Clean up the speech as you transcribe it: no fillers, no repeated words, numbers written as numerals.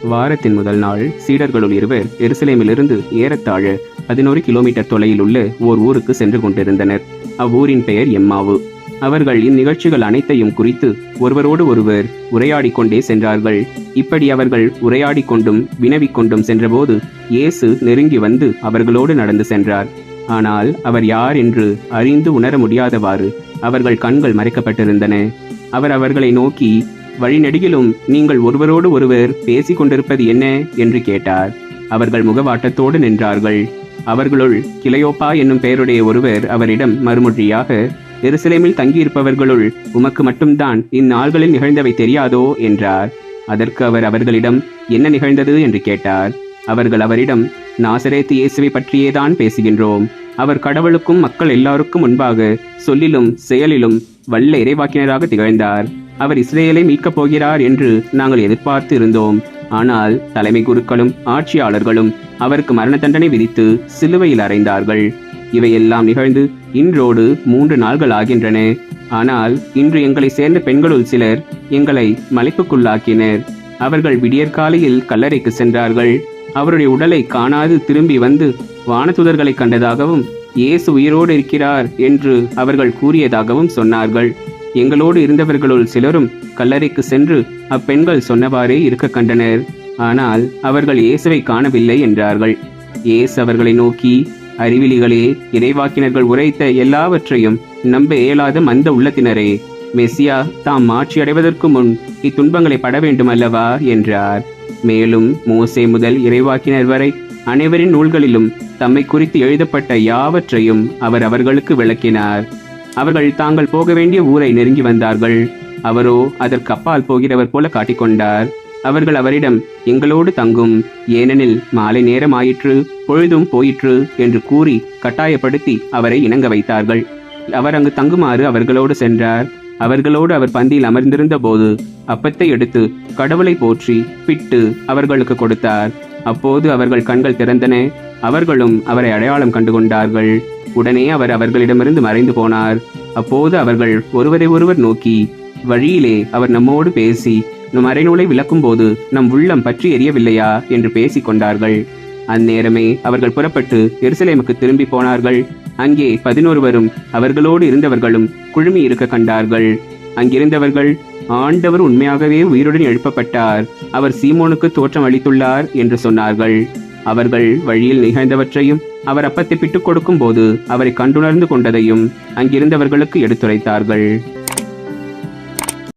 வாரத்தின் முதல் நாள் சீடர்களுள் இருவர் எருசலேமிலிருந்து ஏறத்தாழ 11 கிலோமீட்டர் தொலைவில் உள்ள ஓர் ஊருக்கு சென்று கொண்டிருந்தனர். அவ்வூரின் பெயர் எம்மாவு. அவர்கள் இந்நிகழ்ச்சிகள் அனைத்தையும் குறித்து ஒருவரோடு ஒருவர் உரையாடிக் கொண்டே சென்றார்கள். இப்படி அவர்கள் உரையாடிக் கொண்டும் வினவிக் கொண்டும் சென்றபோது இயேசு நெருங்கி வந்து அவர்களோடு நடந்து சென்றார். ஆனால் அவர் யார் என்று அறிந்து உணர முடியாதவாறு அவர்கள் கண்கள் மறைக்கப்பட்டிருந்தன. அவர் அவர்களை நோக்கி, வழிநெடுகிலும் நீங்கள் ஒருவரோடு ஒருவர் பேசிக் கொண்டிருப்பது என்ன என்று கேட்டார். அவர்கள் முகவாட்டத்தோடு நின்றார்கள். அவர்களுள் கிளையோப்பா என்னும் பெயருடைய ஒருவர் அவரிடம் மறுமொழியாக, எருசலேமில் தங்கியிருப்பவர்களுள் உமக்கு மட்டும்தான் இந்நாள்களில் நிகழ்ந்தவை தெரியாதோ என்றார். அதற்கு அவர் அவர்களிடம் என்ன நிகழ்ந்தது என்று கேட்டார். அவர்கள் அவரிடம், நாசரேத்து இயேசுவை பற்றியேதான் பேசுகின்றோம். அவர் கடவுளுக்கும் மக்கள் எல்லாருக்கும் முன்பாக சொல்லிலும் செயலிலும் வல்ல இறைவாக்கினராக திகழ்ந்தார். அவர் இஸ்ரேலை மீட்கப் போகிறார் என்று நாங்கள் எதிர்பார்த்து இருந்தோம். ஆனால் தலைமை குருக்களும் ஆட்சியாளர்களும் அவருக்கு மரண தண்டனை விதித்து சிலுவையில் அறைந்தார்கள். இவையெல்லாம் நிகழ்ந்து இன்றோடு 3 நாள்கள் ஆகின்றன. ஆனால் இன்று எங்களை சேர்ந்த பெண்களுள் சிலர் எங்களை மலைப்புக்குள்ளாக்கினர். அவர்கள் விடியற்காலையில் கல்லறைக்கு சென்றார்கள். அவருடைய உடலை காணாது திரும்பி வந்து வானதூதர்களை கண்டதாகவும் இயேசு உயிரோடு இருக்கிறார் என்று அவர்கள் கூறியதாகவும் சொன்னார்கள். எங்களோடு இருந்தவர்களுள் சிலரும் கல்லறைக்கு சென்று அப்பெண்கள் சொன்னவாறே இருக்க கண்டனர். ஆனால் அவர்கள் இயேசுவை காணவில்லை என்றார்கள். இயேசு அவர்களை நோக்கி, அறிவிலிகளே, இறைவாக்கினர்கள் உரைத்த எல்லாவற்றையும் நம்ப இயலாத மந்த உள்ளத்தினரே, மெசியா தாம் மாட்சி அடைவதற்கு முன் இத்துன்பங்களை பட வேண்டும் அல்லவா என்றார். மேலும் மோசே முதல் இறைவாக்கினர் வரை அனைவரின் நூல்களிலும் தம்மை குறித்து எழுதப்பட்ட யாவற்றையும் அவர் அவர்களுக்கு விளக்கினார். அவர்கள் தாங்கள் போக வேண்டிய ஊரை நெருங்கி வந்தார்கள். அவரோ அதற்கு அப்பால் போகிறவர் போல காட்டிக்கொண்டார். அவர்கள் அவரிடம், எங்களோடு தங்கும், ஏனெனில் மாலை நேரம் ஆயிற்று, பொழுதும் போயிற்று என்று கூறி கட்டாயப்படுத்தி அவரை இணங்க வைத்தார்கள். அவர் அங்கு தங்குமாறு அவர்களோடு சென்றார். அவர்களோடு அவர் பந்தியில் அமர்ந்திருந்த போது அப்பத்தை எடுத்து கடவுளை போற்றி பிட்டு அவர்களுக்கு கொடுத்தார். அப்போது அவர்கள் கண்கள் திறந்தன. அவர்களும் அவரை அடையாளம் கண்டுகொண்டார்கள். உடனே அவர் அவர்களிடமிருந்து மறைந்து போனார். அப்போது அவர்கள் ஒருவரை ஒருவர் நோக்கி, வழியிலே அவர் நம்மோடு பேசி நம் அறைநூலை விளக்கும் போது நம் உள்ளம் பற்றி எரியவில்லையா என்று பேசிக் கொண்டார்கள். அந்நேரமே அவர்கள் புறப்பட்டு எருசலேமுக்கு திரும்பி போனார்கள். அங்கே 11 அவர்களோடு இருந்தவர்களும் குழுமி இருக்க கண்டார்கள். அங்கிருந்தவர்கள், ஆண்டவர் உண்மையாகவே உயிருடன் எழுப்பப்பட்டார், அவர் சீமோனுக்கு தோற்றம் அளித்துள்ளார் என்று சொன்னார்கள். அவர்கள் வழியில் நிகழ்ந்தவற்றையும் அவர் அப்பத்தை பிட்டுக் கொடுக்கும் போது அவரை கண்டுணர்ந்து கொண்டதையும் அங்கிருந்தவர்களுக்கு எடுத்துரைத்தார்கள்.